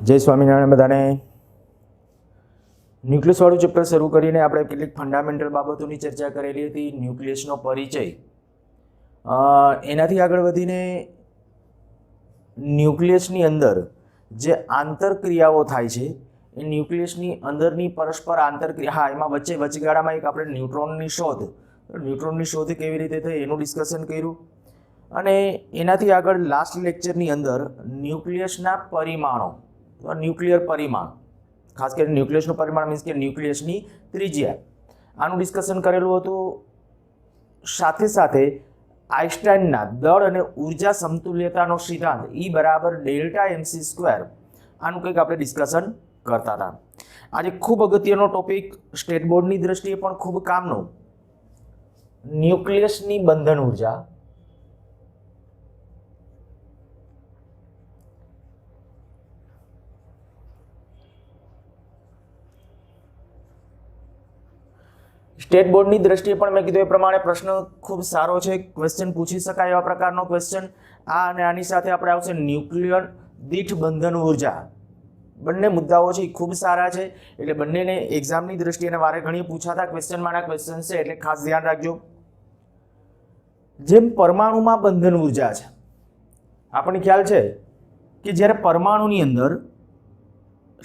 જય સ્વામિનારાયણ બધાને. ન્યુક્લિયસવાળું ચેપ્ટર શરૂ કરીને આપણે કેટલીક ફંડામેન્ટલ બાબતોની ચર્ચા કરેલી હતી. ન્યુક્લિયસનો પરિચય, એનાથી આગળ વધીને ન્યુક્લિયસની અંદર જે આંતરક્રિયાઓ થાય છે એ ન્યુક્લિયસની અંદરની પરસ્પર આંતરક્રિયા, હા એમાં વચગાળામાં એક આપણે ન્યુટ્રોનની શોધ કેવી રીતે થઈ એનું ડિસ્કશન કર્યું. અને એનાથી આગળ લાસ્ટ લેક્ચરની અંદર ન્યુક્લિયસના પરિમાણો, ન્યુક્લિયર પરિમાણ, ખાસ કરીને ન્યુક્લિયસનું પરિમાણ મીન્સ કે ન્યુક્લિયસની ત્રિજ્યા, આનું ડિસ્કશન કરેલું હતું. સાથે સાથે આઇન્સ્ટાઈનના દળ અને ઉર્જા સમતુલ્યતાનો સિદ્ધાંત E બરાબર ડેલ્ટા MC સ્ક્વેર, આનું કંઈક આપણે ડિસ્કશન કરતા હતા. આજે ખૂબ અગત્યનો ટોપિક, સ્ટેટ બોર્ડની દ્રષ્ટિએ પણ ખૂબ કામનો, ન્યુક્લિયસની બંધન ઉર્જા. સ્ટેટ બોર્ડની દ્રષ્ટિએ પણ મેં કીધું એ પ્રમાણે પ્રશ્ન ખૂબ સારો છે, ક્વેશ્ચન પૂછી શકાય એવા પ્રકારનો ક્વેશ્ચન. આ અને આની સાથે આપણે આવશે ન્યુક્લિયર દીઠ બંધન ઉર્જા. બંને મુદ્દાઓ છે એ ખૂબ સારા છે, એટલે બંનેને એક્ઝામની દ્રષ્ટિએ વારે ઘણી પૂછાતા ક્વેશ્ચનમાંના ક્વેશ્ચન છે, એટલે ખાસ ધ્યાન રાખજો. જેમ પરમાણુમાં બંધન ઉર્જા છે, આપણને ખ્યાલ છે કે જ્યારે પરમાણુની અંદર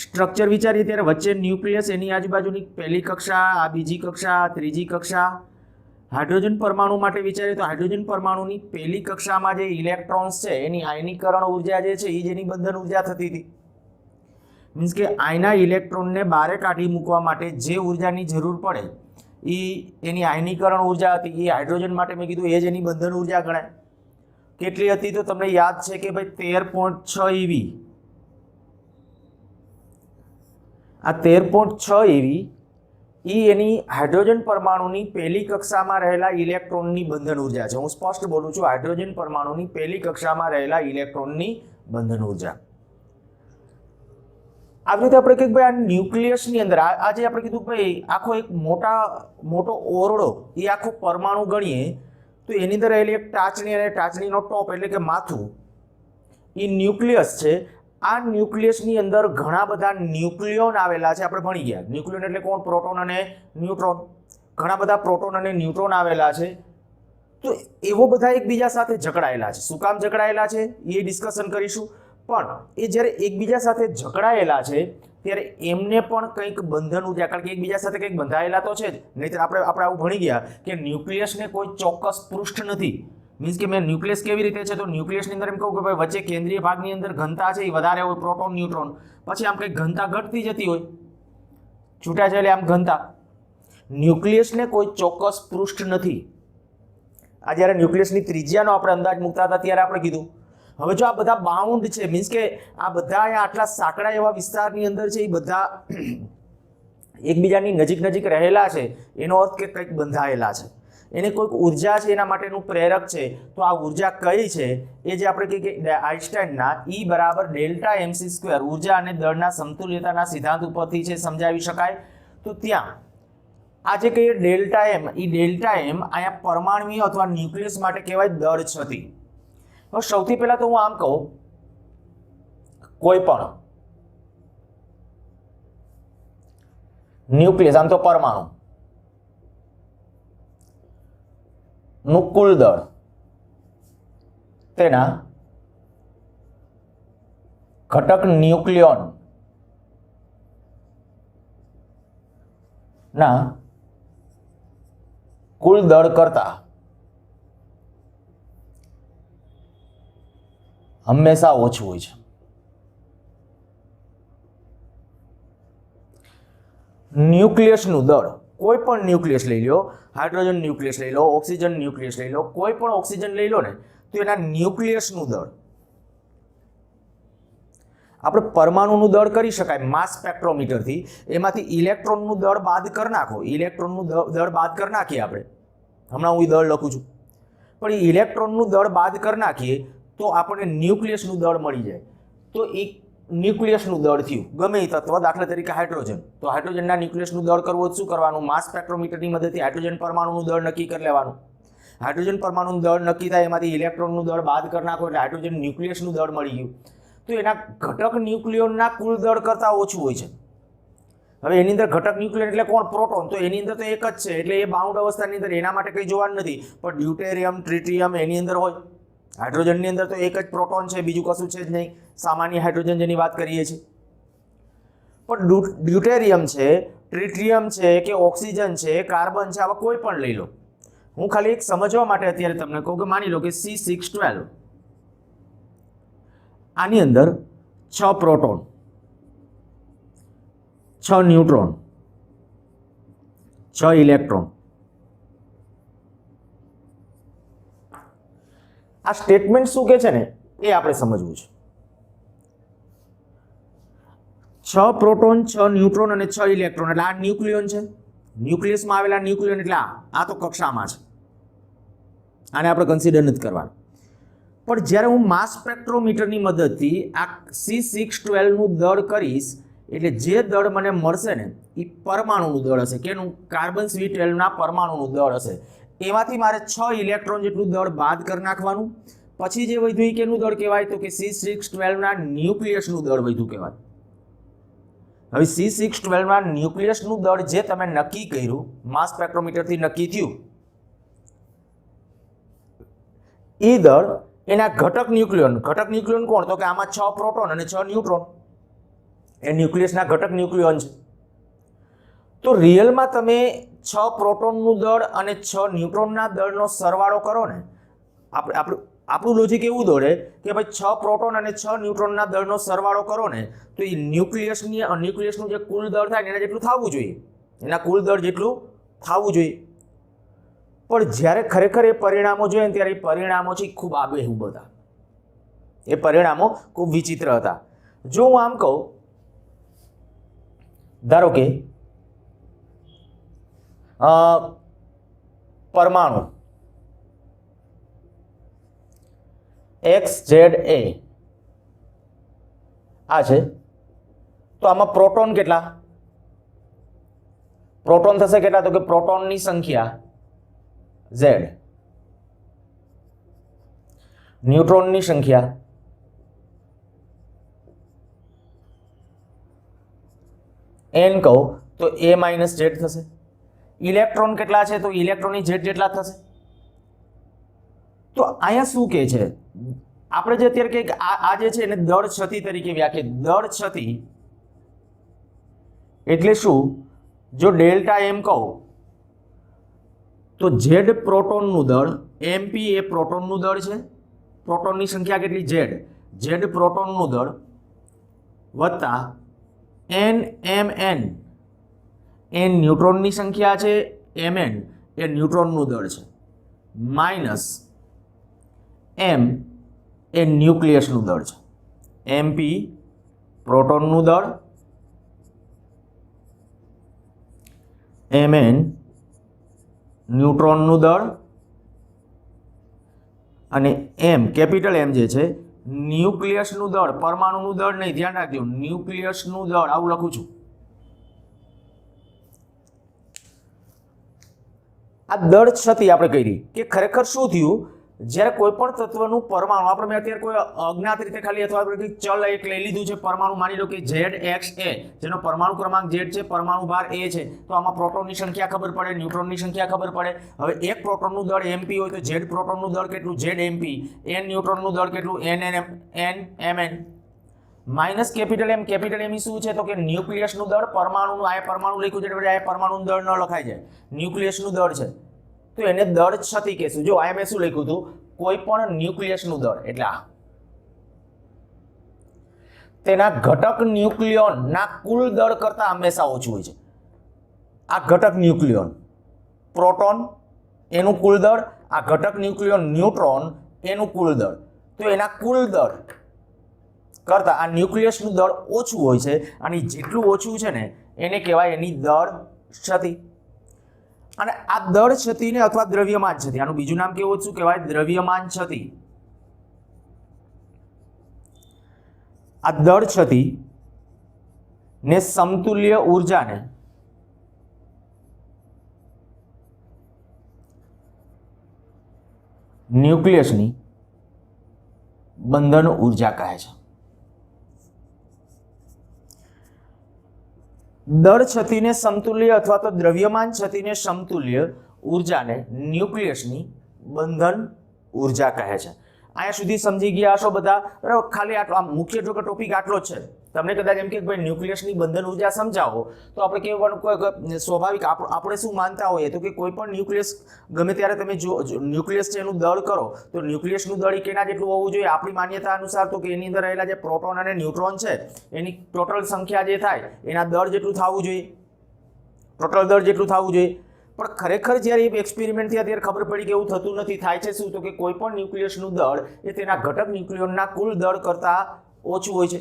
સ્ટ્રક્ચર વિચારીએ ત્યારે વચ્ચે ન્યુક્લિયસ, એની આજુબાજુની પહેલી કક્ષા, આ બીજી કક્ષા, ત્રીજી કક્ષા. હાઇડ્રોજન પરમાણુ માટે વિચારીએ તો હાઇડ્રોજન પરમાણુની પહેલી કક્ષામાં જે ઇલેક્ટ્રોન્સ છે એની આયનીકરણ ઉર્જા જે છે એ જેની બંધન ઉર્જા થતી હતી. મીન્સ કે આયના ઇલેક્ટ્રોનને બહાર કાઢી મૂકવા માટે જે ઉર્જાની જરૂર પડે એની આયનીકરણ ઉર્જા હતી. એ હાઇડ્રોજન માટે મેં કીધું એ જ એની બંધન ઉર્જા ગણાય. કેટલી હતી તો તમને યાદ છે કે ભાઈ 13.6 EV. આ 13.6 EV એની હાઇડ્રોજન પરમાણુની પહેલી કક્ષામાં રહેલા ઇલેક્ટ્રોનની બંધન ઉર્જા છે. હું સ્પષ્ટ બોલું છું, હાઇડ્રોજન પરમાણુની પહેલી કક્ષામાં રહેલા ઇલેક્ટ્રોનની બંધન ઉર્જા. આવી રીતે આપણે કહીએ ભાઈ આ ન્યુક્લિયસની અંદર આજે આપણે કીધું ભાઈ આખો એક મોટો ઓરડો, એ આખો પરમાણુ ગણીએ તો એની અંદર રહેલી એક ટાચણી અને ટાચણીનો ટોપ એટલે કે માથું, એ ન્યુક્લિયસ છે. આ ન્યુક્લિયસની અંદર ઘણા બધા ન્યુક્લિયોન આવેલા છે. આપણે ભણી ગયા ન્યુક્લિયોન એટલે કોણ? પ્રોટોન અને ન્યુટ્રોન. ઘણા બધા પ્રોટોન અને ન્યુટ્રોન આવેલા છે. તો એવો બધા એકબીજા સાથે જકડાયેલા છે. શું કામ જકડાયેલા છે એ ડિસ્કશન કરીશું. પણ એ જ્યારે એકબીજા સાથે જકડાયેલા છે ત્યારે એમને પણ કંઈક બંધન ઉર્જા, કારણ કે એકબીજા સાથે કંઈક બંધાયેલા તો છે જ, નહીંતર આપણે આવું ભણી ગયા કે ન્યુક્લિયસને કોઈ ચોક્કસ પૃષ્ઠ નથી. મીન્સ કે મેં ન્યુક્લિયસ કેવી રીતે છે તો ન્યુક્લિયસની અંદર એમ કહું કે ભાઈ વચ્ચે કેન્દ્રીય ભાગની અંદર ઘનતા છે એ વધારે હોય, પ્રોટોન ન્યુટ્રોન, પછી આમ કંઈક ઘનતા ઘટતી જતી હોય, છૂટાછેડે આમ ઘનતા. ન્યુક્લિયસને કોઈ ચોક્કસ પૃષ્ઠ નથી. આ જ્યારે ન્યુક્લિયસની ત્રિજ્યાનો આપણે અંદાજ મૂકતા હતા ત્યારે આપણે કીધું. હવે જો આ બધા બાઉન્ડ છે, મીન્સ કે આ બધા આટલા સાંકડા એવા વિસ્તારની અંદર છે, એ બધા એકબીજાની નજીક રહેલા છે, એનો અર્થ કે કંઈક બંધાયેલા છે. એને કોઈક ઉર્જા છે એના માટેનું પ્રેરક છે. તો આ ઉર્જા કઈ છે એ જે આપણે કહીએ કે આઇન્સ્ટાઈનના E બરાબર ડેલ્ટા MC સ્ક્વેર ઉર્જા અને દળના સમતુલ્યતાના સિદ્ધાંત ઉપરથી છે સમજાવી શકાય. તો ત્યાં આ જે કહીએ ડેલ્ટા M, એ ડેલ્ટા M અહીંયા પરમાણુય અથવા ન્યુક્લિયસ માટે કહેવાય દળ છતી. હવે સૌથી પહેલા તો હું આમ કહું, કોઈ પણ ન્યુક્લિયસ, આમ તો પરમાણુ નું કુલ દળ તેના ઘટક ન્યુક્લિયોન ના કુલ દળ કરતા હંમેશા ઓછું હોય છે. ન્યુક્લિયસનું દળ, કોઈ પણ ન્યુક્લિયસ લઈ લો, હાઇડ્રોજન ન્યુક્લિયસ લઈ લો, ઓક્સિજન ન્યુક્લિયસ લઈ લો, કોઈ પણ ઓક્સિજન લઈ લો ને તો એના ન્યુક્લિયસનું દળ, આપણે પરમાણુનું દળ કરી શકાય માસ સ્પેક્ટ્રોમીટરથી. એમાંથી ઇલેક્ટ્રોનનું દળ બાદ કરી નાખો, ઇલેક્ટ્રોનનું દળ બાદ કરી નાખીએ આપણે. હમણાં હું દળ લખું છું, પણ એ ઇલેક્ટ્રોનનું દળ બાદ કરી નાખીએ તો આપણને ન્યુક્લિયસનું દળ મળી જાય. તો એક ન્યુક્લિયસનું દળ થયું ગમે એ તત્વ, દાખલા તરીકે હાઇડ્રોજન, તો હાઇડ્રોજનના ન્યુક્લિયસનું દળ કરવું શું કરવાનું? માસ સ્પેક્ટ્રોમીટરની મદદથી હાઇડ્રોજન પરમાણુનું દળ નક્કી કરી લેવાનું. હાઇડ્રોજન પરમાણુનું દળ નક્કી થાય, એમાંથી ઇલેક્ટ્રોનનું દળ બાદ કરી નાખો એટલે હાઇડ્રોજન ન્યુક્લિયસનું દળ મળી ગયું. તો એના ઘટક ન્યુક્લિયોનના કુલ દળ કરતાં ઓછું હોય છે. હવે એની અંદર ઘટક ન્યુક્લિયન એટલે કોણ? પ્રોટોન. તો એની અંદર તો એક જ છે એટલે એ બાઉન્ડ અવસ્થાની અંદર એના માટે કંઈ જોવાનું નથી. પણ ડ્યુટેરિયમ, ટ્રિટિયમ એની અંદર હોય. હાઇડ્રોજનની અંદર તો એક જ પ્રોટોન છે, બીજું કશું છે જ નહીં. સામાન્ય હાઇડ્રોજન જેની વાત કરીએ છીએ. પણ ડ્યુટેરિયમ છે, ટ્રિટિયમ છે કે ઓક્સિજન છે, કાર્બન છે, આવા કોઈ પણ લઈ લો. હું ખાલી એક સમજવા માટે અત્યારે તમને કહું કે માની લો કે C612 આની અંદર 6 પ્રોટોન, 6 ન્યુટ્રોન, 6 ઇલેક્ટ્રોન. આ સ્ટેટમેન્ટ શું કહે છે ને એ આપણે સમજવું છે. 6 પ્રોટોન, 6 ન્યુટ્રોન અને 6 ઇલેક્ટ્રોન એટલે આ ન્યુક્લિયોન છે. ન્યુક્લિયસમાં આવેલા ન્યુક્લિયોન એટલે આ તો કક્ષામાં છે. આને આપણે કન્સિડર નથી કરવાનું. પણ જ્યારે હું માસ સ્પેક્ટ્રોમીટરની મદદથી આ C612 નું દળ કરીશ એટલે જે દળ મને મળશે ને એ પરમાણુનું દળ હશે. કેનું? કાર્બન C12ના પરમાણુનું દળ હશે. એમાંથી મારે 6 ઇલેક્ટ્રોન જેટલું દળ બાદ કરી નાખવાનું. પછી જે વધ્યું એ કેનું દળ કહેવાય? તો કે C612ના ન્યુક્લિયસનું દળ વધ્યું કહેવાય. હવે C612ના ન્યુક્લિયસનું દળ જે તમે નક્કી કર્યું, માસ સ્પેક્ટ્રોમીટરથી નક્કી થયું, એ દળ એના ઘટક ન્યુક્લિયોન કોણ? તો કે આમાં 6 પ્રોટોન અને 6 ન્યુટ્રોન એ ન્યુક્લિયસના ઘટક ન્યુક્લિયોન છે. તો રિયલમાં તમે 6 પ્રોટોનનું દળ અને 6 ન્યુટ્રોનના દળનો સરવાળો કરો ને, આપણું લોજિક એવું દોડે કે ભાઈ 6 પ્રોટોન અને 6 ન્યુટ્રોનના દળનો સરવાળો કરો ને તો એ ન્યુક્લિયસનું જે કુલ દળ થાય એના જેટલું થવું જોઈએ, એના કુલ દળ જેટલું થવું જોઈએ. પણ જ્યારે ખરેખર એ પરિણામો જોઈએ ત્યારે એ પરિણામો છે ખૂબ આબેહૂબ હતા. એ પરિણામો ખૂબ વિચિત્ર હતા. જો હું આમ કહું, ધારો કે પરમાણુ XZA આ છે, તો આમાં પ્રોટોન કેટલા? પ્રોટોન થશે કેટલા? તો કે પ્રોટોનની સંખ્યા Z, ન્યુટ્રોનની સંખ્યા N કહું તો A - Z થશે. ઇલેક્ટ્રોન કેટલા છે? તો ઇલેક્ટ્રોનની Z જેટલા થશે. તો અહીંયા શું કહે છે? આપણે જે અત્યારે કે આ જે છે એને દળ છતી તરીકે વ્યાખ્યાયિત. દળ છતી એટલે શું? જો ડેલ્ટા M કહું તો Z પ્રોટોનનું દળ, MP એ પ્રોટોનનું દળ છે, પ્રોટોનની સંખ્યા કેટલી? Z પ્રોટોનનું દળ વત્તા NMN, N ન્યુટ્રોનની સંખ્યા છે, Mn એ ન્યુટ્રોનનું દળ છે, માઇનસ M એ ન્યુક્લિયસનું દળ છે. MP પ્રોટોનનું દળ, Mn ન્યુટ્રોનનું દળ અને M કેપિટલ M જે છે ન્યુક્લિયસનું દળ, પરમાણુનું દળ નહીં, ધ્યાન રાખજો, ન્યુક્લિયસનું દળ. આવું લખું છું. આ દળ છતી આપણે કરી કે ખરેખર શું થયું? જ્યારે કોઈ પણ તત્વનું પરમાણુ, આપણે અત્યારે કોઈ અજ્ઞાત રીતે ખાલી અથવા ચલ એક લઈ લીધું છે પરમાણુ, માની લો કે ZXA જેનો પરમાણુ ક્રમાંક Z છે, પરમાણુ ભાર A છે, તો આમાં પ્રોટોનની સંખ્યા ખબર પડે, ન્યુટ્રોનની સંખ્યા ખબર પડે. હવે એક પ્રોટોનનું દળ MP હોય તો Z પ્રોટોનનું દળ કેટલું? ZMP. N ન્યુટ્રોનનું દળ કેટલું? NMN. માઇનસ કેપિટલ M શું છે? તો કે ન્યુક્લિયસનું દળ, પરમાણુનું, આ પરમાણુ લખ્યું છે એટલે આ પરમાણુનું દળ ન લખાય જાય, ન્યુક્લિયસનું દળ છે તો એને દળ છતી કહેશું. જો આ મેં શું લખ્યું હતું? કોઈ પણ ન્યુક્લિયસનું દળ એટલે આ તેના ઘટક ન્યુક્લિયોનના કુલ દળ કરતાં હંમેશા ઓછું હોય છે. આ ઘટક ન્યુક્લિયોન પ્રોટોન એનું કુલ દળ, આ ઘટક ન્યુક્લિયોન ન્યુટ્રોન એનું કુલ દળ, તો એના કુલ દળ કરતાં આ ન્યુક્લિયસનું દળ ઓછું હોય છે. અને જેટલું ઓછું છે ને એને કહેવાય એની દળ છતી. અને આ દળ છતીને અથવા દ્રવ્યમાન છતી, આનું બીજું નામ કેવું શું કહેવાય? દ્રવ્યમાન છતી. આ દળ છતી ને સમતુલ્ય ઉર્જાને ન્યુક્લિયસની બંધન ઉર્જા કહે છે. દળ છતીને સમતુલ્ય અથવા તો દ્રવ્યમાન છતીને સમતુલ્ય ઉર્જાને ન્યુક્લિયસની બંધન ઉર્જા કહે છે. અહીંયા સુધી સમજી ગયા હશો બધા, બરાબર? ખાલી આટલો આમ મુખ્ય જો કે ટોપિક આટલો જ છે. તમને કદાચ એમ કે ભાઈ ન્યુક્લિયસની બંધન ઉર્જા સમજાવો તો આપણે કહેવાનું કોઈ સ્વાભાવિક આપણે શું માનતા હોઈએ તો કે કોઈ પણ ન્યુક્લિયસ ગમે ત્યારે તમે જો ન્યુક્લિયસ છે એનું દળ કરો તો ન્યુક્લિયસનું દળ કેના જેટલું હોવું જોઈએ આપણી માન્યતા અનુસાર? તો કે એની અંદર રહેલા જે પ્રોટોન અને ન્યુટ્રોન છે એની ટોટલ સંખ્યા જે થાય એના દળ જેટલું થવું જોઈએ, ટોટલ દળ જેટલું થવું જોઈએ. પણ ખરેખર જ્યારે એ એક્સપેરિમેન્ટ થયા ત્યારે ખબર પડી કે એવું થતું નથી. થાય છે શું? તો કે કોઈ પણ ન્યુક્લિયસનું દળ એ તેના ઘટક ન્યુક્લિયોનના કુલ દળ કરતાં ઓછું હોય છે.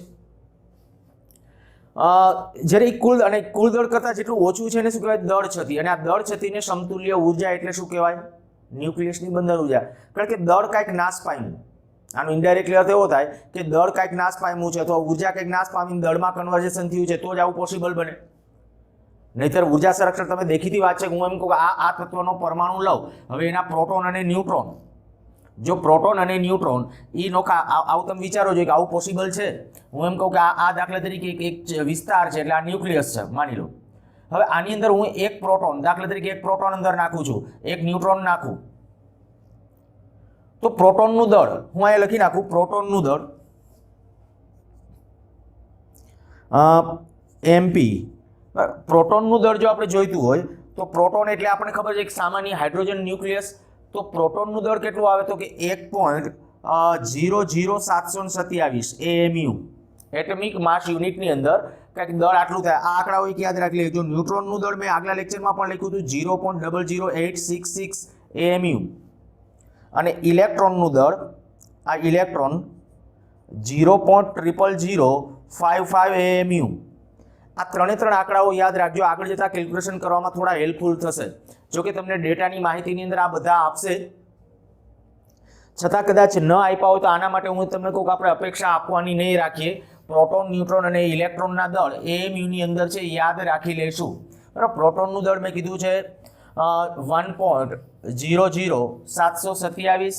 જ્યારે કુલ દળ કરતાં જેટલું ઓછું છે એને શું કહેવાય? દળ છતી. અને આ દળ છતીને સમતુલ્ય ઉર્જા એટલે શું કહેવાય? ન્યુક્લિયસની બંધન ઉર્જા. કારણ કે દળ કાંઈક નાશ પામ્યું. આનું ઇનડાયરેક્ટલી અર્થ એવો થાય કે દળ કાંઈક નાશ પામ્યું છે અથવા ઉર્જા કાંઈક નાશ પામીને દળમાં કન્વર્ઝેશન થયું છે તો જ આવું પોસિબલ બને. નહીતર ઉર્જા સંરક્ષણ તમે દેખીતી વાત છે. હું એમ કહું કે આ તત્વનો પરમાણુ લઉં, હવે એના પ્રોટોન અને ન્યુટ્રોન, જો પ્રોટોન અને ન્યુટ્રોન એ નોખા આવું તમે વિચારો છો કે આવું પોસિબલ છે? હું એમ કહું કે આ દાખલા તરીકે એક વિસ્તાર છે એટલે આ ન્યુક્લિયસ છે માની લો. હવે આની અંદર હું એક પ્રોટોન, દાખલા તરીકે એક પ્રોટોન અંદર નાખું છું, એક ન્યુટ્રોન નાખું, તો પ્રોટોનનું દળ હું અહીંયા લખી નાખું, પ્રોટોનનું દળ MP. પ્રોટોનનું દળ જો આપણે જોઈતું હોય તો પ્રોટોન એટલે આપણને ખબર છે એક સામાન્ય હાઇડ્રોજન ન્યુક્લિયસ. તો પ્રોટોનનું દળ કેટલું આવે તો કે 1.00727 AMU એટમિક માસ યુનિટની અંદર કંઈક દળ આટલું થાય. આ આંકડાઓ એક યાદ રાખી લેજો. ન્યુટ્રોનનું દળ મેં આગલા લેક્ચરમાં પણ લખ્યું હતું 0.00866 AMU અને ઇલેક્ટ્રોનનું દળ આ ઇલેક્ટ્રોન 0.00055 AMU. આ ત્રણે આંકડાઓ યાદ રાખજો. આગળ જતા કેલ્ક્યુલેશન કરવામાં થોડા હેલ્પફુલ થશે. જો કે તમને ડેટાની માહિતીની અંદર આ બધા આપશે, છતાં કદાચ ન આપ્યા હોય તો આના માટે હું તમને કહું કે આપણે અપેક્ષા આપવાની નહીં રાખીએ. પ્રોટોન, ન્યુટ્રોન અને ઇલેક્ટ્રોનના દળ AMUની અંદર છે યાદ રાખી લેશું. બરાબર? પ્રોટોનનું દળ મેં કીધું છે 1.00727,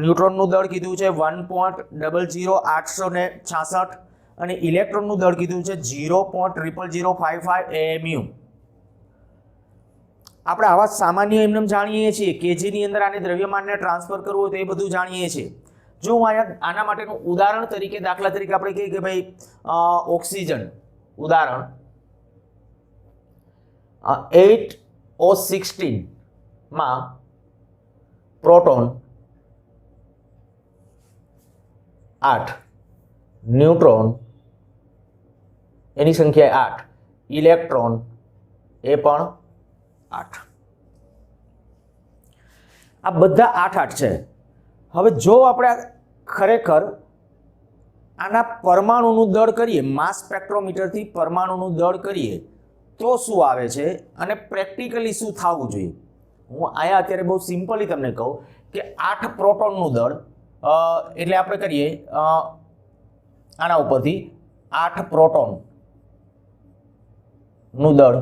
ન્યુટ્રોનનું દળ કીધું છે 1.00866 અને ઇલેક્ટ્રોનનું દળ કીધું છે 0.00055 AMU. આપણે આવા સામાન્ય એમને જાણીએ છીએ કે જેની અંદર આને દ્રવ્યમાનને ટ્રાન્સફર કરવું હોય તો એ બધું જાણીએ છીએ. જો હું આના માટેનું ઉદાહરણ તરીકે, દાખલા તરીકે આપણે કહીએ કે ભાઈ ઓક્સિજન, ઉદાહરણ 8O16 માં પ્રોટોન 8, ન્યુટ્રોન એની સંખ્યા 8, ઇલેક્ટ્રોન એ પણ 8. આ બધા 8 છે. હવે જો આપણે ખરેખર આના પરમાણુનું દળ કરીએ, માસ સ્પેક્ટ્રોમીટરથી પરમાણુનું દળ કરીએ તો શું આવે છે અને પ્રેક્ટિકલી શું થવું જોઈએ? હું અહીંયા અત્યારે બહુ સિમ્પલી તમને કહું કે 8 પ્રોટોનનું દળ એટલે આપણે કરીએ આના ઉપરથી 8 પ્રોટોનનું દળ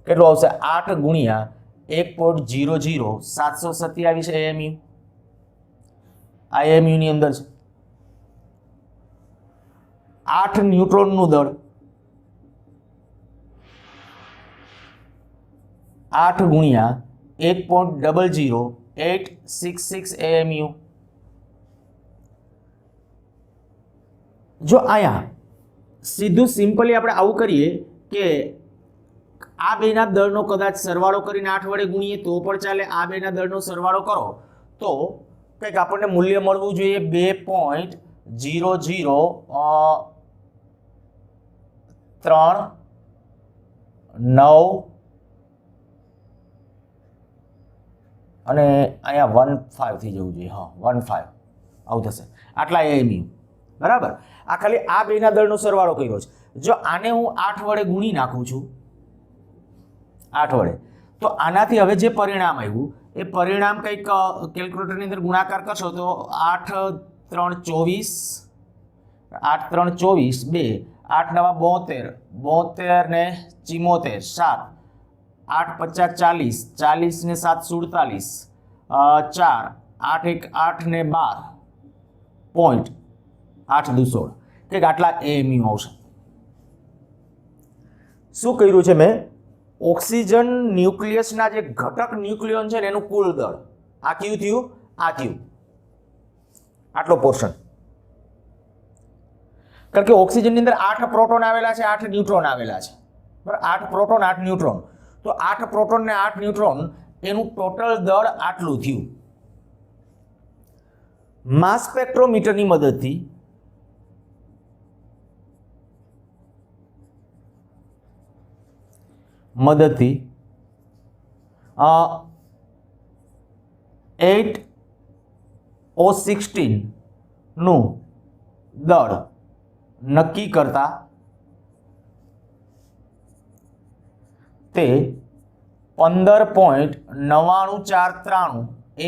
કેટલું આવશે? 8 ગુણ્યા 1.00727 AMU. આ AMUની અંદર છે. 8 ન્યુટ્રોનનું દળ 8 ગુણ્યા 1.00866 AMU. જો અહીંયા સીધું સિમ્પલી આપણે આવું કરીએ કે આ બેના દળનો કદાચ સરવાળો કરીને 8 વડે ગુણીએ તો પણ ચાલે. આ બેના દળનો સરવાળો કરો તો કંઈક આપણને મૂલ્ય મળવું જોઈએ 2.0039 અને અહીંયા 15 થઈ જવું જોઈએ. હા, 15 આવું થશે. આટલા AMU. બરાબર? આ ખાલી આ બેના દળનો સરવાળો કર્યો છે. જો આને હું 8 વડે ગુણી નાખું છું 8 વડે, તો આનાથી હવે જે પરિણામ આવ્યું એ પરિણામ કંઈક કેલ્ક્યુલેટરની અંદર ગુણાકાર કરશો તો 8 3 24, 8 3 24, 2, 8 9 72, 72 ને 74, 7, 8 50 40, 40 ને 7 47, 4, 8 1 8 ને 12 પોઈન્ટ 8 દુ 16 કંઈક આટલા AMU આવશે. શું કર્યું છે મેં? ઓક્સિજન ન્યુક્લિયસના જે ઘટક ન્યુક્લિયોન છે ને એનું કુલ દળ આ કયું થયું? આ થયું આટલો પોર્શન. કારણ કે ઓક્સિજનની અંદર 8 પ્રોટોન આવેલા છે, 8 ન્યુટ્રોન આવેલા છે, બરાબર? 8 પ્રોટોન 8 ન્યુટ્રોન. તો 8 પ્રોટોન ને 8 ન્યુટ્રોન એનું ટોટલ દળ આટલું થયું. માસ સ્પેક્ટ્રોમીટરની મદદથી O16 નું દળ નક્કી કરતા તે 15.99493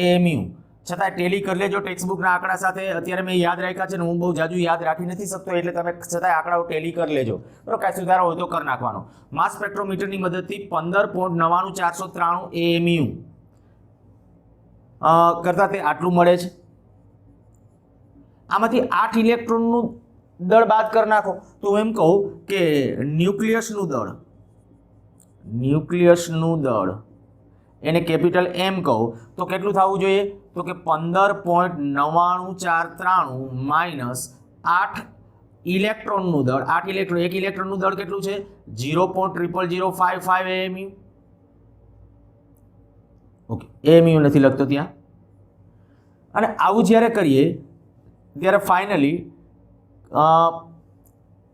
AMU. છતાં ટેલી કરી લેજો ટેક્સ્ટબુકના આંકડા સાથે. અત્યારે મેં યાદ રાખ્યા છે ને હું બહુ જાજુ યાદ રાખી નથી શકતો, એટલે તમે છતાંય આંકડાઓ ટેલી કરી લેજો, બરાબર? કાંઈ સુધારો હોય તો કરી નાખવાનો. માસ સ્પેક્ટ્રોમીટરની મદદથી 15.99493 AMU કરતાં તે આટલું મળે છે. આમાંથી 8 ઇલેક્ટ્રોનનું દળ બાદ કરી નાખો તો હું એમ કહું કે ન્યુક્લિયસનું દળ એને કેપિટલ M કહું તો કેટલું થવું જોઈએ? તો કે 15.99493 માઇનસ 8 ઇલેક્ટ્રોનનું દળ. 8 ઇલેક્ટ્રોન, એક ઇલેક્ટ્રોનનું દળ કેટલું છે? 0.00055 AMU. ઓકે, AMU નથી લખતો ત્યાં. અને આવું જ્યારે કરીએ ત્યારે ફાઇનલી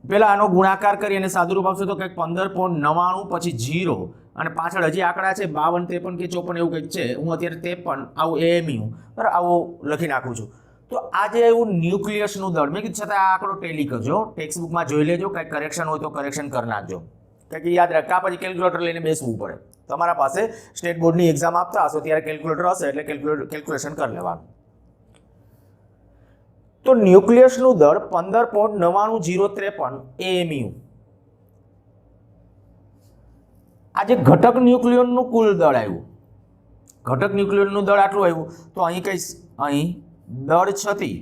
પહેલાં આનો ગુણાકાર કરી અને સાદુરૂપ આપશો તો કંઈક 15.99 પછી 0 અને પાછળ હજી આંકડા છે 52, 53 કે 54 એવું કંઈક છે. હું અત્યારે 53 આવું AMU બરાબર આવું લખી નાખું છું. તો આ જે એવું ન્યુક્લિયસનું દળ, મેં કીધું છતાં આ આંકડો ટેલી કરજો, ટેક્સ્ટબુકમાં જોઈ લેજો, કંઈક કરેક્શન હોય તો કરેક્શન કરી નાખજો. કારણ કે યાદ રાખ, પછી કેલ્ક્યુલેટર લઈને બેસવું પડે. તમારા પાસે સ્ટેટ બોર્ડની એક્ઝામ આપતા હશો ત્યારે કેલ્ક્યુલેટર હશે એટલે કેલ્ક્યુલેશન કરી લેવાનું. તો ન્યુક્લિયસનું દળ 15.99053 AMU. આ જે ઘટક ન્યુક્લિયોનનું કુલ દળ આવ્યું, ઘટક ન્યુક્લિયોનનું દળ આટલું આવ્યું, તો અહીં કહીશ, અહીં દળ છતી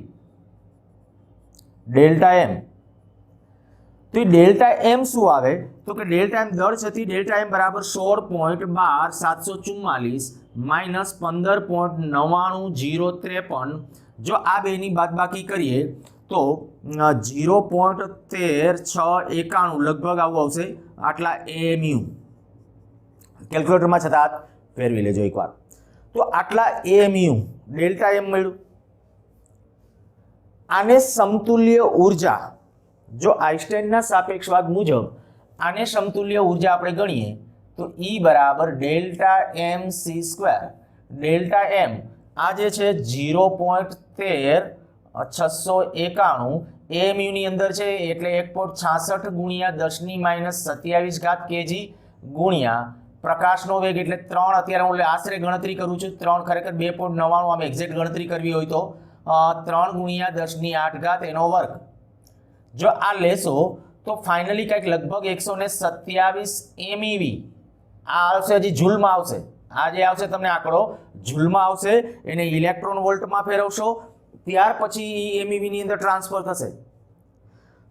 ડેલ્ટા M. તો એ ડેલ્ટા M શું આવે? તો કે ડેલ્ટા M દળ છતી ડેલ્ટા M બરાબર 16.12744 માઇનસ 15.99053. જો આ બેની બાદબાકી કરીએ તો 0.13691 લગભગ આવું આવશે, આટલા AMU. કેલ્ક્યુલેટરમાં છતાં ફેરવી લેજો એકવાર. તો આટલા AMU ડેલ્ટા M મળ્યું. આને સમતુલ્ય ઉર્જા, જો આઇન્સ્ટાઈનના સાપેક્ષવાદ મુજબ આને સમતુલ્ય ઉર્જા આપણે ગણીએ તો E બરાબર ડેલ્ટા MC². ડેલ્ટા M આ જે છે 0.13691 AMU ની અંદર છે, એટલે 1.66 ગુણ્યા 10⁻27 kg ગુણ્યા પ્રકાશનો વેગ એટલે 3. અત્યારે હું આશરે ગણતરી કરું છું, 3 ખરેખર 2.99, આમ એક્ઝેક્ટ ગણતરી કરવી હોય તો 3 ગુણ્યા 10⁸ એનો વર્ગ. જો આ લેશો તો ફાઇનલી કંઈક લગભગ 127 MeV આ આવશે. હજી જૂલમાં આવશે, આ જે આવશે તમને આંકડો જૂલમાં આવશે, એને ઇલેક્ટ્રોન વોલ્ટમાં ફેરવશો ત્યાર પછી MEV ની અંદર ટ્રાન્સફર થશે.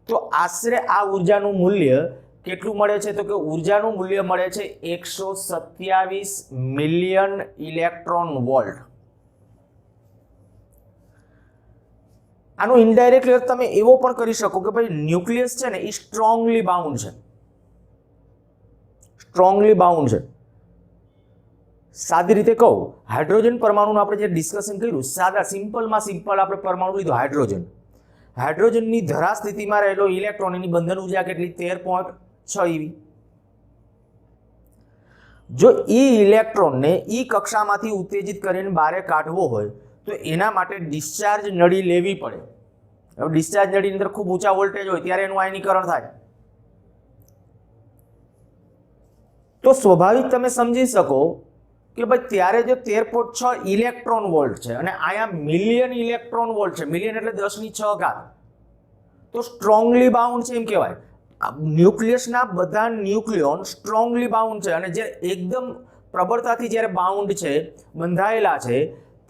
તો આશરે આ ઉર્જાનું મૂલ્ય કેટલું મળે છે? તો કે ઉર્જાનું મૂલ્ય મળે છે 127 મિલિયન ઇલેક્ટ્રોન વોલ્ટ. આનું ઇનડાયરેક્ટલી તમે એવો પણ કરી શકો કે ભાઈ ન્યુક્લિયસ છે ને એ સ્ટ્રોંગલી બાઉન્ડ છે, સ્ટ્રોંગલી બાઉન્ડ છે. સાદી રીતે કહું, હાઇડ્રોજન પરમાણુનું આપણે જે ડિસ્કશન કર્યું, સાદા સિમ્પલમાં સિમ્પલ આપણે પરમાણુ લીધો હાઇડ્રોજન. હાઇડ્રોજનની ધરા સ્થિતિમાં રહેલો ઇલેક્ટ્રોન, એની બંધન ઉર્જા કેટલી? 13.6 eV. જો ઈ ઇલેક્ટ્રોનને ઈ કક્ષામાંથી ઉત્તેજિત કરીને બહાર કાઢવો હોય તો એના માટે ડિસ્ચાર્જ નળી લેવી પડે. હવે ડિસ્ચાર્જ નળીની અંદર ખૂબ ઊંચા વોલ્ટેજ હોય ત્યારે એનું આયનીકરણ થાય. તો સ્વાભાવિક તમે સમજી શકો કે ભાઈ ત્યારે જો 13.6 ઇલેક્ટ્રોન વોલ્ટ છે અને અહીંયા મિલિયન ઇલેક્ટ્રોન વોલ્ટ છે, મિલિયન એટલે 10⁶, તો સ્ટ્રોંગલી બાઉન્ડ છે એમ કહેવાય. ન્યુક્લિયસના બધા ન્યુક્લિયોન સ્ટ્રોંગલી બાઉન્ડ છે, અને જે એકદમ પ્રબળતાથી જ્યારે બાઉન્ડ છે, બંધાયેલા છે,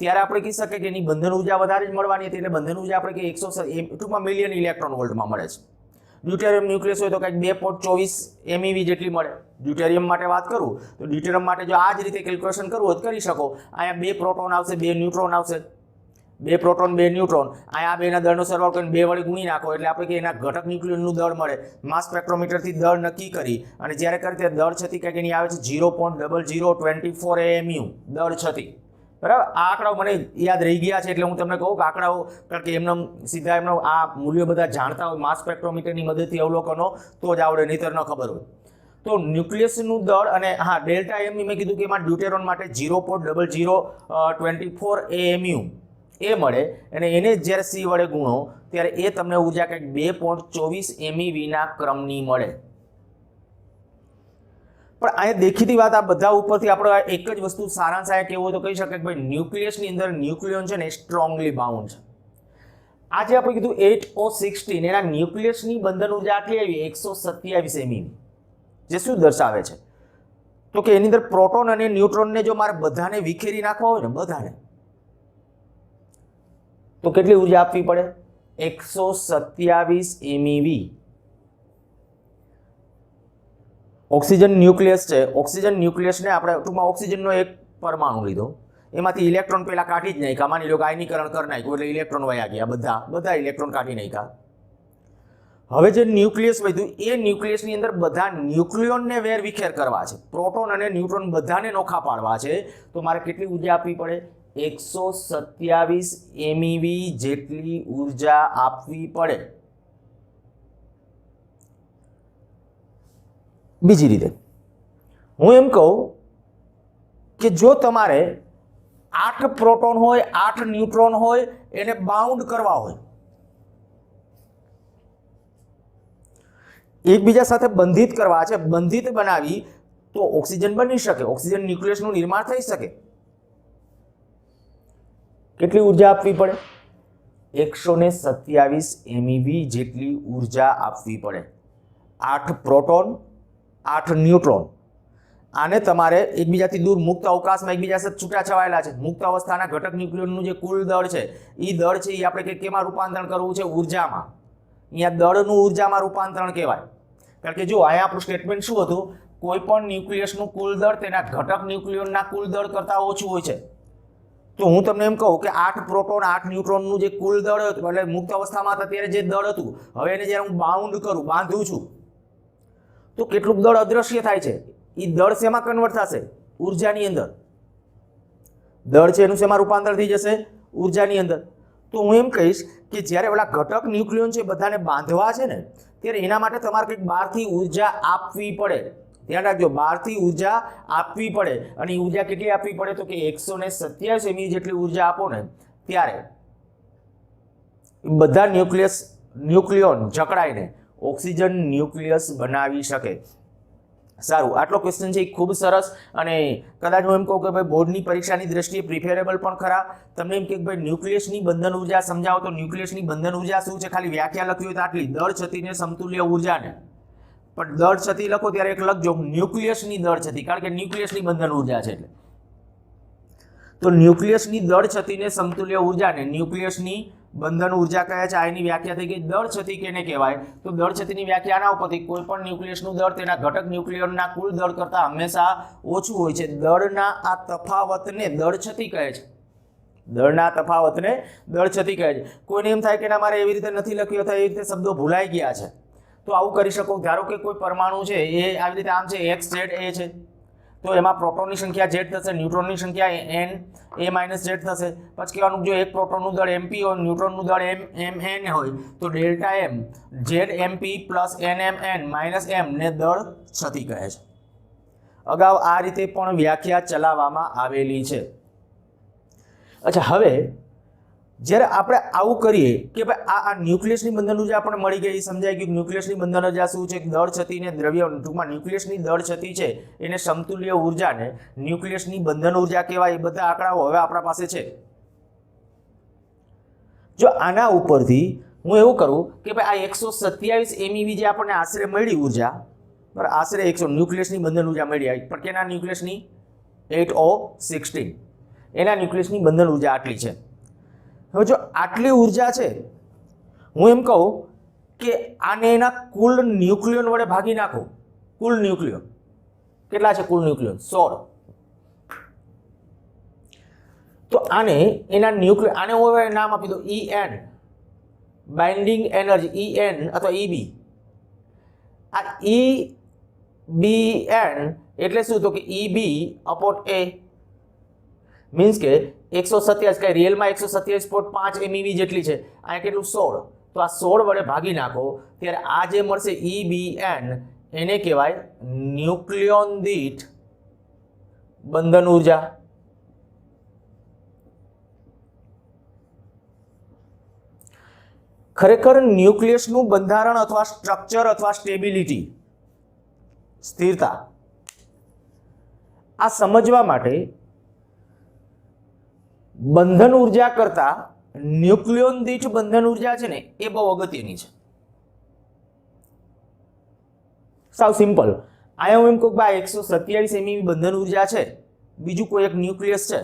ત્યારે આપણે કહી શકીએ કે એની બંધન ઉર્જા વધારે જ મળવાની હતી. એટલે બંધન ઉર્જા આપણે કે 100 ટૂંકમાં મિલિયન ઇલેક્ટ્રોન વોલ્ટમાં મળે છે. ડ્યુટેરિયમ ન્યુક્લિયસ હોય તો કંઈક 2.24 MeV જેટલી મળે. ડ્યુટેરિયમ માટે વાત કરું તો ડ્યુટેરિયમ માટે જો આ જ રીતે કેલ્ક્યુલેશન કરવું હોય તો કરી શકો. અહીંયા 2 પ્રોટોન આવશે, 2 ન્યુટ્રોન આવશે, 2 પ્રોટોન 2 ન્યુટ્રોન, અહીંયા બેના દળનો સરવાળો કરીને 2 વડે ગુણી નાખો એટલે આપણે કે એના ઘટક ન્યુક્લિયનનું દળ મળે. માસ સ્પેક્ટ્રોમીટરથી દળ નક્કી કરી અને જ્યારે કરી તે દળ છતી કંઈક એની આવે છે 0.0024 AMU દળ છતી. બરાબર, આ આંકડાઓ મને યાદ રહી ગયા છે એટલે હું તમને કહું કે આંકડાઓ, કારણ કે એમનો સીધા એમનો આ મૂલ્યો બધા જાણતા હોય માસ સ્પેક્ટ્રોમીટરની મદદથી અવલોકનો તો જ આવડે, નહીંતર ન ખબર હોય. તો ન્યુક્લિયસનું દળ અને હા ડેલ્ટા એમ મેં કીધું કે એમાં ડ્યુટેરોન માટે 0.0024 AMU એ મળે અને એને જ્યારે સી વડે ગુણો ત્યારે એ તમને ઉર્જા કંઈક 2.24 MeV ક્રમની મળે. પણ અહીંયા દેખીતી વાત આ બધા ઉપરથી આપણે એક જ વસ્તુ સારાંશ આયા કેવું હોય તો કહી શકાય કે ભાઈ ન્યુક્લિયસની અંદર ન્યુક્લિયોન છે ને સ્ટ્રોંગલી બાઉન્ડ છે. આજે આપણે કીધું 8O16 એના ન્યુક્લિયસની બંધન ઉર્જા આટલી આવી 127 MeV, જે શું દર્શાવે છે તો કે એની અંદર પ્રોટોન અને ન્યુટ્રોનને જો મારે બધાને વિખેરી નાખવા હોય ને બધાને, તો કેટલી ઉર્જા આપવી પડે? 127 MeV. ઓક્સિજન ન્યુક્લિયસ છે, ઓક્સિજન ન્યુક્લિયસને આપણે ટૂંકમાં ઓક્સિજનનો એક પરમાણુ લીધો, એમાંથી ઇલેક્ટ્રોન પહેલા કાઢી જ નાખ્યા. માની લો કે આયનીકરણ કરી નાખ્યું એટલે ઇલેક્ટ્રોન વયા ગયા, બધા ઇલેક્ટ્રોન કાઢી નાખ્યા. હવે જે ન્યુક્લિયસ વધ્યું એ ન્યુક્લિયસની અંદર બધા ન્યુક્લિયોનને વેરવિખેર કરવા છે, પ્રોટોન અને ન્યુટ્રોન બધાને નોખા પાડવા છે, તો મારે કેટલી ઉર્જા આપવી પડે? 127 MeV જેટલી ઉર્જા આપવી પડે. બીજી રીતે હું એમ કહું કે જો તમારે 8 પ્રોટોન હોય 8 ન્યુટ્રોન હોય એને બાઉન્ડ કરવા હોય, એકબીજા સાથે બંધિત કરવા છે, બંધિત બનાવી તો ઓક્સિજન બની શકે, ઓક્સિજન ન્યુક્લિયસનું નિર્માણ થઈ શકે. કેટલી ઉર્જા આપવી પડે? 127 MeV જેટલી ઉર્જા આપવી પડે. 8 પ્રોટોન 8 ન્યુટ્રોન, આને તમારે એકબીજાથી દૂર મુક્ત અવકાશમાં એકબીજા સાથે છૂટા છવાયેલા છે. મુક્ત અવસ્થાના ઘટક ન્યુક્લિયોનનું જે કુલ દળ છે એ દળ છે એ આપણે કેમાં રૂપાંતરણ કરવું છે? ઉર્જામાં. અહીંયા દળનું ઉર્જામાં રૂપાંતરણ કહેવાય. કારણ કે જો અહીંયા આપણું સ્ટેટમેન્ટ શું હતું? કોઈ પણ ન્યુક્લિયસનું કુલ દળ તેના ઘટક ન્યુક્લિયોનના કુલ દળ કરતાં ઓછું હોય છે. તો હું તમને એમ કહું કે 8 પ્રોટોન 8 ન્યુટ્રોનનું જે કુલ દળ હતું એટલે મુક્ત અવસ્થામાં હતા ત્યારે જે દળ હતું, હવે એને જ્યારે હું બાઉન્ડ કરું, બાંધું છું, તો કેટલુંક દળ અદ્રશ્ય થાય છે. એ દળ શેમાં કન્વર્ટ થશે? ઉર્જાની અંદર. દળ છે એનું શેમાં રૂપાંતર થઈ જશે? ઉર્જાની અંદર. તો હું એમ કહીશ કે જ્યારે ઓલા ઘટક ન્યુક્લિયોન છે બધાને બાંધવા છે ને ત્યારે એના માટે તમારે કંઈક બહારથી ઉર્જા આપવી પડે. ધ્યાન રાખજો, બહારથી ઉર્જા આપવી પડે. અને એ ઉર્જા કેટલી આપવી પડે? તો કે 127 MeV જેટલી ઉર્જા આપો ને ત્યારે બધા ન્યુક્લિયોન જકડાઈને ઓક્સિજન ન્યુક્લિયસ બનાવી શકે. સારું, આટલો ક્વેશ્ચન છે એ ખૂબ સરસ અને કદાચ હું એમ કહું કે ભાઈ બોર્ડની પરીક્ષાની દ્રષ્ટિએ પ્રિફેરેબલ પણ ખરા. તમને એમ કે ભાઈ ન્યુક્લિયસની બંધન ઉર્જા સમજાવો તો ન્યુક્લિયસની બંધન ઉર્જા શું છે? ખાલી વ્યાખ્યા લખી હોય તો આટલી, દળ છતીને સમતુલ્ય ઉર્જાને. પણ દળ છતી લખો ત્યારે એક લખજો ન્યુક્લિયસની દળ છતી, કારણ કે ન્યુક્લિયસની બંધન ઉર્જા છે એટલે. તો ન્યુક્લિયસની દળ છતીને સમતુલ્ય ઉર્જાને ન્યુક્લિયસની બંધન ઉર્જા કહે છે. આ એની વ્યાખ્યા થઈ ગઈ. દળ છતી કેને કહેવાય? તો દળ છતીની વ્યાખ્યા આના ઉપરથી કોઈ પણ ન્યુક્લિયસનું દળ તેના ઘટક ન્યુક્લિયોનના કુલ દળ કરતાં હંમેશા ઓછું હોય છે. દળના આ તફાવતને દળ છતી કહે છે. દળના તફાવતને દળ છતી કહે છે. કોઈને એમ થાય કે ના મારે એવી રીતે નથી લખ્યું અથવા એવી રીતે શબ્દો ભૂલાઈ ગયા છે, તો આવું કરી શકો. ધારો કે કોઈ પરમાણુ છે એ આવી રીતે આમ છે, x z a છે, તો એમાં પ્રોટોનની સંખ્યા z થશે, ન્યુટ્રોનની સંખ્યા n a - z થશે. પછી કહેવાનું જો એક પ્રોટોનનું દળ mp હોય, ન્યુટ્રોનનું દળ mn હોય, તો delta m zmp + nmn - m ને દળ છતી કહે છે. અગાઉ આ રીતે પણ વ્યાખ્યા ચલાવવામાં આવેલી છે. અચ્છા, હવે જ્યારે આપણે આવું કરીએ કે ભાઈ આ ન્યુક્લિયસની બંધન ઉર્જા આપણને મળી ગઈ, સમજાઈ ગયું ન્યુક્લિયસની બંધન ઉર્જા શું છે? દળ છતીને દ્રવ્ય, ટૂંકમાં ન્યુક્લિયસની દળ છતી છે એને સમતુલ્ય ઉર્જાને ન્યુક્લિયસની બંધન ઉર્જા કહેવાય. એ બધા આંકડાઓ હવે આપણા પાસે છે. જો આના ઉપરથી હું એવું કરું કે ભાઈ આ 127 MeV જે આપણને આશરે મળી ઉર્જા, બરાબર, આશરે 100 ન્યુક્લિયસની બંધન ઉર્જા મળી આવી, પણ કેના ન્યુક્લિયસની? 8O16 એના ન્યુક્લિયસની બંધન ઉર્જા આટલી છે. હવે જો આટલી ઉર્જા છે, હું એમ કહું કે આને એના કુલ ન્યુક્લિયોન વડે ભાગી નાખો. કુલ ન્યુક્લિયોન કેટલા છે? કુલ ન્યુક્લિયોન 16. તો આને એના ન્યુક્લિયર આને હું હવે નામ આપી દઉં EN, બાઇન્ડિંગ એનર્જી EN અથવા EB. આ EBN એટલે શું? તો કે EB અપોન A મીન્સ કે 127 કઈ રિયલમાં 127.5 MeV જેટલી છે. આ કેટલું? 16. તો આ 16 વડે ભાગી નાખો ત્યારે આ જે મળશે EBN એને કહેવાય ન્યુક્લિયોન દીઠ બંધન ઉર્જા. ખરેખર ન્યુક્લિયસનું બંધારણ અથવા સ્ટ્રક્ચર અથવા સ્ટેબિલિટી સ્થિરતા આ સમજવા માટે બંધન ઉર્જા કરતા ન્યુક્લિયોન દીઠ બંધન ઉર્જા છે ને એ બહુ અગત્યની છે. સાવ સિમ્પલ. આયા હું એમ કહું કે 127 MeV બંધન ઉર્જા છે, બીજું કોઈ એક ન્યુક્લિયસ છે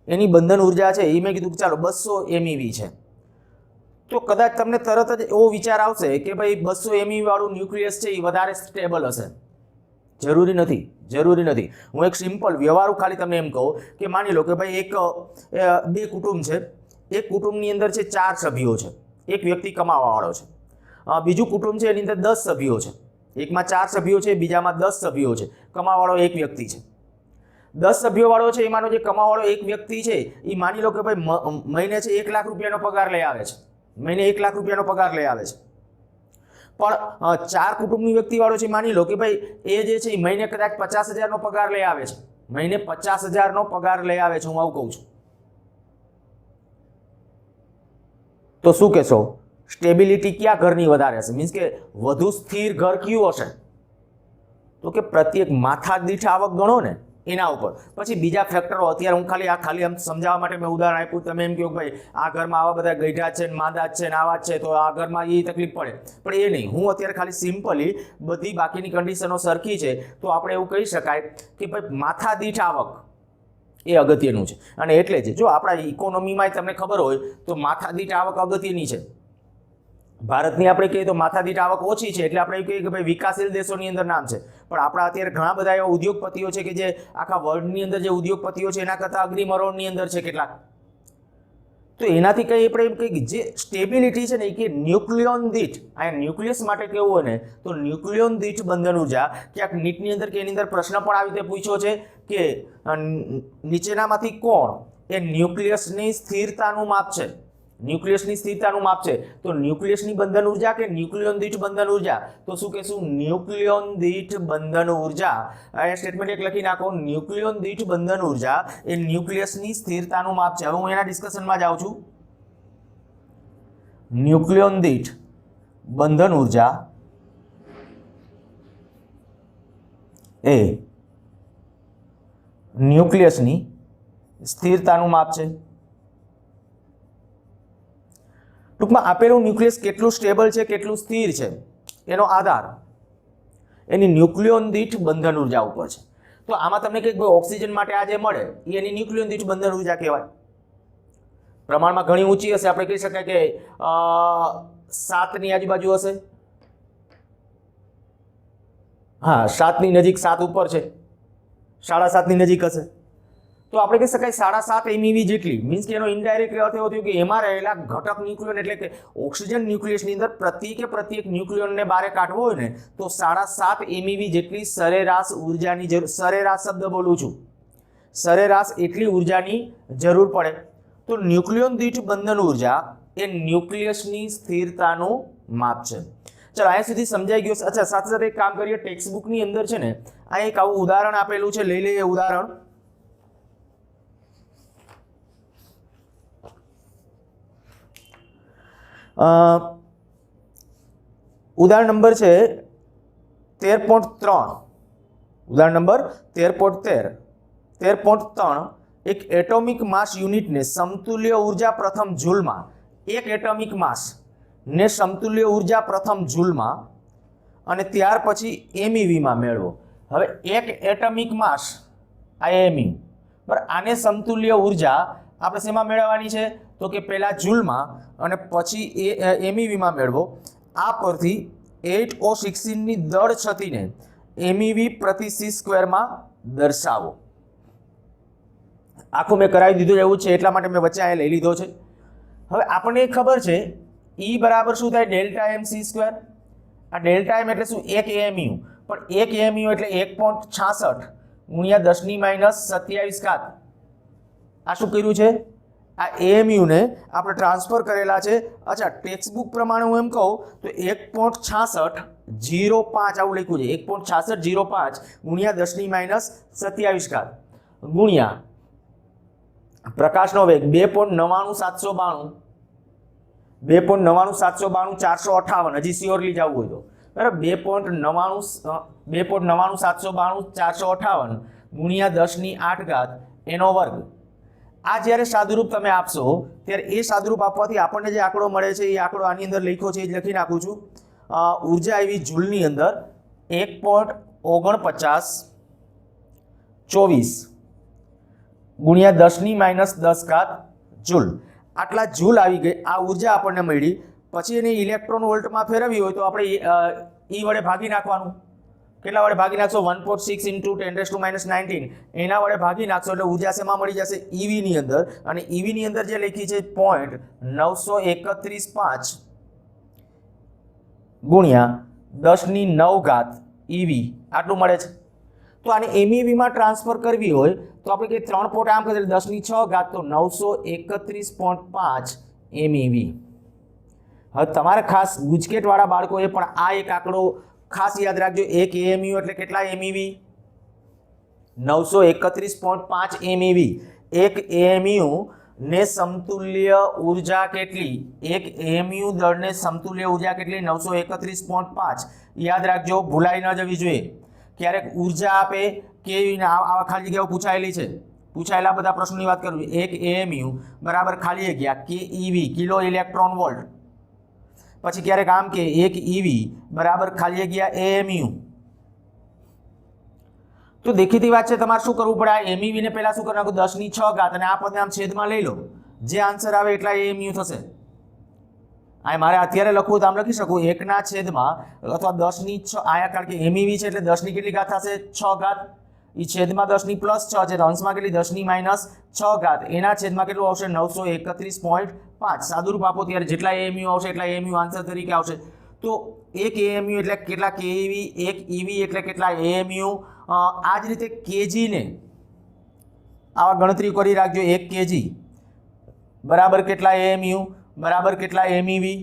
એની બંધન ઉર્જા છે એ મેં કીધું કે ચાલો 200 MeV છે. તો કદાચ તમને તરત જ એવો વિચાર આવશે કે ભાઈ 200 MeV વાળું ન્યુક્લિયસ છે એ વધારે સ્ટેબલ હશે. જરૂરી નથી, જરૂરી નથી. હું એક સિમ્પલ વ્યવહારુ ખાલી તમને એમ કહું કે માની લો કે ભાઈ બે કુટુંબ છે. એક કુટુંબની અંદર છે 4 સભ્યો છે, એક વ્યક્તિ કમાવાવાળો છે. બીજું કુટુંબ છે એની અંદર 10 સભ્યો છે. એકમાં 4 સભ્યો છે, બીજામાં 10 સભ્યો છે. કમાવાવાળો એક વ્યક્તિ છે. 10 સભ્યો વાળો છે એમાંનો જે કમાવાવાળો એક વ્યક્તિ છે એ માની લો કે ભાઈ મહિને છે 1 લાખ રૂપિયાનો પગાર લઈ આવે છે. મહિને 1 લાખ રૂપિયાનો પગાર લઈ આવે છે. પણ 4 કુટુંબની વ્યક્તિ વાળો છે માની લો કે ભાઈ એ જે છે એ મહિને કદાચ 50,000નો પગાર લઈ આવે છે. મહિને 50,000નો પગાર લઈ આવે છે. હું આવું કહું છું. તો શું કહેશો? સ્ટેબિલિટી કયા ઘરની વધારે હશે? મીન્સ કે વધુ સ્થિર ઘર કયું હશે? તો કે પ્રત્યેક માથા દીઠ આવક ગણો ને એના ઉપર. પછી બીજા ફેક્ટરો અત્યારે હું ખાલી આમ સમજાવવા માટે મેં ઉદાહરણ આપ્યું. તમે એમ કહો ભાઈ આ ઘરમાં આવા બધા ગઈઢા છે ને માંદા છે ને આવા છે તો આ ઘરમાં એ તકલીફ પડે. પણ એ નહીં. હું અત્યારે ખાલી સિમ્પલી બધી બાકીની કન્ડિશનો સરખી છે તો આપણે એવું કહી શકાય કે ભાઈ માથા દીઠ આવક એ અગત્યનું છે. અને એટલે જ જો આપણા ઇકોનોમીમાં તમને ખબર હોય તો માથા દીઠ આવક અગત્યની છે. ભારતની આપણે કહીએ તો માથાદીઠ આવક ઓછી છે એટલે આપણે કહીએ કે ભાઈ વિકાસશીલ દેશોની અંદર નામ છે. પણ આપણા અત્યારે ઘણા બધા એવા ઉદ્યોગપતિઓ છે કે જે આખા વર્લ્ડની અંદર જે ઉદ્યોગપતિઓ છે એના કરતાં અગ્નિમરોળની અંદર છે કેટલાક. તો એનાથી કંઈ આપણે એમ કહીએ જે સ્ટેબિલિટી છે ને એ કે ન્યુક્લિયોન દીઠ આ ન્યુક્લિયસ માટે કેવું હોય ને તો ન્યુક્લિયોન દીઠ બંધન ઉર્જા ક્યાંક નીટની અંદર કે એની અંદર પ્રશ્ન પણ આવી રીતે પૂછ્યો છે કે નીચેનામાંથી કોણ એ ન્યુક્લિયસની સ્થિરતાનું માપ છે? ન્યુક્લિયસની સ્થિરતાનું માપ છે. તો ન્યુક્લિયસની બંધન ઉર્જા કે ન્યુક્લિયોન દીઠ બંધન ઉર્જા? તો શું કહેશું? ન્યુક્લિયોન દીઠ બંધન ઉર્જા. આ સ્ટેટમેન્ટ એક લખી નાખો. ન્યુક્લિયોન દીઠ બંધન ઉર્જા એ ન્યુક્લિયસની સ્થિરતાનું માપ છે. હવે હું એના ડિસ્કશનમાં જાઉં છું. ન્યુક્લિયોન દીઠ બંધન ઉર્જા એ ન્યુક્લિયસની સ્થિરતાનું માપ છે. ટૂંકમાં આપેલું ન્યુક્લિયસ કેટલું સ્ટેબલ છે, કેટલું સ્થિર છે એનો આધાર એની ન્યુક્લિયોન દીઠ બંધન ઉર્જા ઉપર છે. તો આમાં તમને કંઈક ઓક્સિજન માટે આ જે મળે એ એની ન્યુક્લિયોન દીઠ બંધન ઉર્જા કહેવાય. પ્રમાણમાં ઘણી ઊંચી હશે. આપણે કહી શકાય કે 7ની આજુબાજુ હશે. હા, 7ની નજીક, 7 ઉપર છે, 7.5ની નજીક હશે. તો આપણે કહી શકાય 7.5 MeV જેટલી. મીન્સ કે એનો ઇનડાયરેક્ટ અર્થ એવો થયો કે એમાં રહેલા ઘટક ન્યુક્લિયોન એટલે કે ઓક્સિજન ન્યુક્લિયસની અંદર પ્રત્યેક ન્યુક્લિયોનને બહાર કાઢવો હોય ને તો 7.5 MeV જેટલી સરેરાશ ઉર્જાની જરૂર. સરેરાશ શબ્દ બોલું છું. સરેરાશ એટલી ઉર્જાની જરૂર પડે. તો ન્યુક્લિયોન દીઠ બંધન ઉર્જા એ ન્યુક્લિયસની સ્થિરતાનું માપ છે. ચલો અહીંયા સુધી સમજાઈ ગયું. અચ્છા, સાથે સાથે એક કામ કરીએ. ટેક્સ્ટ બુકની અંદર છે ને આ એક આવું ઉદાહરણ આપેલું છે. લઈ લઈએ ઉદાહરણ. ઉદાહરણ નંબર છે 13.3. ઉદાહરણ નંબર 13.3. એક એટોમિક માસ યુનિટને સમતુલ્ય ઉર્જા પ્રથમ જૂલમાં, એક એટોમિક માસ ને સમતુલ્ય ઉર્જા પ્રથમ જૂલમાં અને ત્યાર પછી એમઈવીમાં મેળવો. હવે એક એટોમિક માસ આ એમઈ પર આને સમતુલ્ય ઉર્જા આપણે શેમાં મેળવવાની છે? તો કે પહેલા જૂલમાં અને પછી એમઈવીમાં મેળવો. આ પરથી 8O16 ની દળ છતીને MEV પ્રતિ સી સ્ક્વેરમાં દર્શાવો. આખું મેં કરાવી દીધું એવું છે એટલા માટે મેં વચ્ચે અહીંયા લઈ લીધો છે. હવે આપણને ખબર છે E બરાબર શું થાય ડેલ્ટા એમ સી સ્ક્વેર. આ ડેલ્ટા એમ એટલે શું એક એમયુ, પણ એક એમયુ એટલે 1.66 ગુણ્યા 10 ની માઇનસ 27 ઘાત. આ શું કર્યું છે આ એમયુ ને આપણે ટ્રાન્સફર કરેલા છે. અચ્છા ટેક્સ્ટ બુક પ્રમાણે હું એમ કહું તો 1.6605 આવું લખ્યું છે 1.6605 ગુણ્યા 10 ની માઇનસ 27 ઘાત ગુણ્યા પ્રકાશનો વેગ 2.99792 458 હજી શ્યોરલી જવું હોય તો બરાબર 2.99792 458 ગુણ્યા 10 ની 8 ઘાત એનો વર્ગ. આ જ્યારે સાદુરૂપ તમે આપશો ત્યારે એ સાદુરૂપ આપવાથી આપણને જે આંકડો મળે છે એ આંકડો આની અંદર લખ્યો છે એ લખી નાખું છું. ઉર્જા આવી જૂલની અંદર 1.4924 ગુણ્યા 10 ની માઇનસ 10 ઘાત જૂલ. આટલા જૂલ આવી ગઈ આ ઉર્જા આપણને મળી. પછી એને ઇલેક્ટ્રોન વોલ્ટમાં ફેરવવી હોય તો આપણે ઈ વડે ભાગી નાખવાનું. કેટલા વડે ભાગી નાખશો 1.6 × 10⁻⁹ એના વડે ભાગી નાખશો એટલે ઉર્જા શેમાં મળી જશે ઈવી ની અંદર. અને ઈવી ની અંદર જે લખી છે 0.9335 ગુણ્યા 10 ની 9 ઘાત ઈવી આટલું મળે છે. તો આને એમઈવી માં ટ્રાન્સફર કરવી હોય તો આપણે કે 3 પોટ આમ કરીએ 10 ની 6 ઘાત તો 931.5 એમઈવી. હવે તમારે ખાસ ગુજકેટ વાળા બાળકોએ પણ આ એક આંકડો ખાસ યાદ રાખજો. એક એમયુ એટલે કેટલા એમઈવી 931.5 એમઈવી. એક એમયુ ને સમતુલ્ય ઉર્જા કેટલી એક એમયુ દળને સમતુલ્ય ઉર્જા કેટલી 931.5. યાદ રાખજો ભૂલાઈ ન જવી જોઈએ. ક્યારેક ઉર્જા આપે કેવી ને આવા ખાલી જગ્યાઓ પૂછાયેલી છે પૂછાયેલા બધા પ્રશ્નોની વાત કરું. એક એમયુ બરાબર ખાલી જગ્યા કે ઈવી કિલો ઇલેક્ટ્રોન વોલ્ટ. પછી ક્યારેક આમ કે એક ઈવી બરાબર ખાલી જગ્યા એએમયુ. તો દેખીતી વાત છે તમારે શું કરવું પડે આ એમઈવી ને પહેલા શું કરી નાખો 10 ની 6 ઘાત અને આ પદને આમ છેદમાં લઈ લો. જે આન્સર આવે એટલા એએમયુ થશે. આ મારે અત્યારે લખવું તો આમ લખી શકું 1 ના છેદમાં અથવા 10 ની 6 આયા કારણ કે એમઈવી છે એટલે 10 ની કેટલી ઘાત થશે 6 ઘાત. એ છેદમાં 10 ની +6 છે તો અંશમાં કેટલી 10 ની -6 ઘાત એના છેદમાં કેટલું આવશે 931.5. સાદુરૂપ આપો ત્યારે જેટલા એએમયુ આવશે એટલા એએમયુ આન્સર તરીકે આવશે. તો એક એએમયુ એટલે કેટલા કેઈવી એક ઈવી એટલે કેટલા એએમયુ. આ જ રીતે કેજી ને આવા ગણતરી કરી રાખજો. 1 કેજી બરાબર કેટલા એએમયુ બરાબર કેટલા એમઈવી.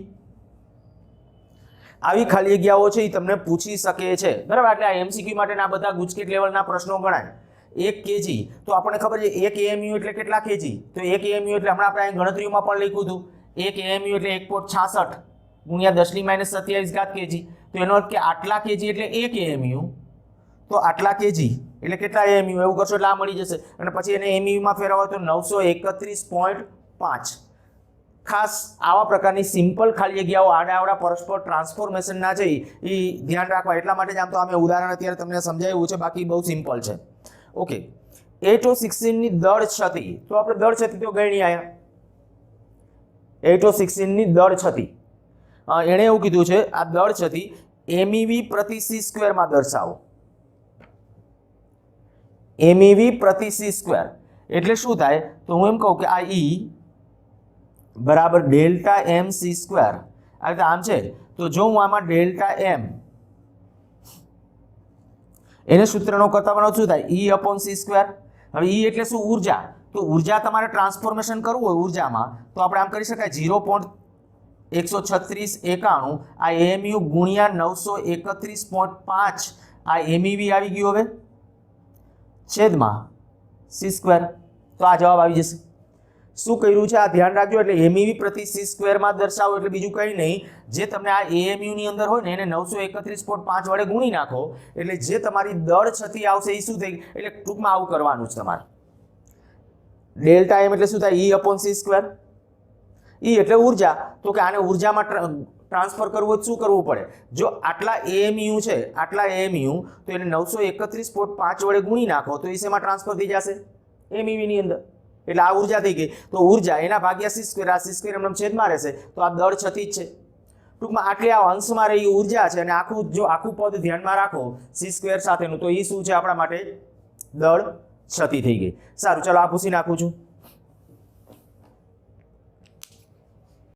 આવી ખાલી જગ્યાઓ છે એ તમને પૂછી શકે છે બરાબર. એટલે આ એમસીક્યુ માટેના બધા ગુજકેટ લેવલના પ્રશ્નો ગણાય. 1 કેજી તો આપણને ખબર છે 1 એએમયુ એટલે કેટલા કેજી. તો 1 એએમયુ એટલે હમણાં આપણે ગણતરીઓમાં પણ લખ્યું હતું 1 એએમયુ એટલે 1.66 ગુણ્યા 10 ની -27 ઘાત કેજી. તો એનો અર્થ કે આટલા કેજી એટલે 1 એએમયુ. તો આટલા કેજી એટલે કેટલા એએમયુ એવું કરશો એટલે આ મળી જશે. અને પછી એને એમયુ માં ફેરવો તો 931.5. ખાસ આવા પ્રકારની સિમ્પલ ખાલી જગ્યાઓ આડા પરસ્પર ટ્રાન્સફોર્મેશન ના છે એ ધ્યાન રાખવા. એટલા માટે જ આમ તો અમે ઉદાહરણ અત્યારે તમને સમજાવ્યું છે બાકી બહુ સિમ્પલ છે. ઓકે 8O16 ની દળ છતી તો આપણે દળ છતી તો ગણી આયા 8O16 ની દળ છતી એણે એવું કીધું છે આ દળ છતી એમઈવી પ્રતિ સી સ્ક્વેરમાં દર્શાવો. એમઈવી પ્રતિ સી સ્ક્વેર એટલે શું થાય તો હું એમ કહું કે આ ઈ બરાબર ડેલ્ટા એમ સી સ્ક્વેર આ રીતે આમ છે. તો જો હું આમાં ડેલ્ટા એમ એને સૂત્રનો કરતા બનાવું શું થાય E/c સ્ક્વેર. હવે E એટલે શું ઉર્જા. તો ઉર્જા તમારે ટ્રાન્સફોર્મેશન કરવું હોય ઉર્જામાં તો આપણે આમ કરી શકાય 0.13691 આ એએમયુ ગુણ્યા 931.5 આ એમઈવી આવી ગયું હવે છેદમાં સી સ્ક્વેર. તો આ જવાબ આવી જશે. શું કર્યું છે આ ધ્યાન રાખજો. એટલે એમઈવી પ્રતિ સી સ્ક્વેરમાં દર્શાવો એટલે બીજું કંઈ નહીં જે તમને આ એએમયુ ની અંદર હોય ને એને 931.5 વડે ગુણી નાખો એટલે જે તમારી દળ છતી આવશે એ શું થઈ એટલે ટૂંકમાં આવું કરવાનું છે તમારે. ડેલ્ટા એમ એટલે શું થાય E/c સ્ક્વેર. E એટલે ઉર્જા. તો કે આને ઉર્જામાં ટ્રાન્સફર કરવું હોય શું કરવું પડે જો આટલા એએમયુ છે આટલા એએમયુ તો એને 931.5 વડે ગુણી નાખો તો એ શેમાં ટ્રાન્સફર થઈ જશે એમઈવી ની અંદર. એટલે આ ઉર્જા થઈ ગઈ. તો ઉર્જા એના ભાગ્યા સી સ્ક્વેર આ સી સ્ક્વેર એમને છેદમાં રહેશે તો આ દળ છતી જ છે. ટૂંકમાં આટલી આ અંશમાં રહેલી ઉર્જા છે અને આખું પદ ધ્યાનમાં રાખો c² સાથેનું, તો એ શું છે આપણા માટે દળ ક્ષતિ થઈ ગઈ. સારું, ચલો આ પૂછી નાખું છું.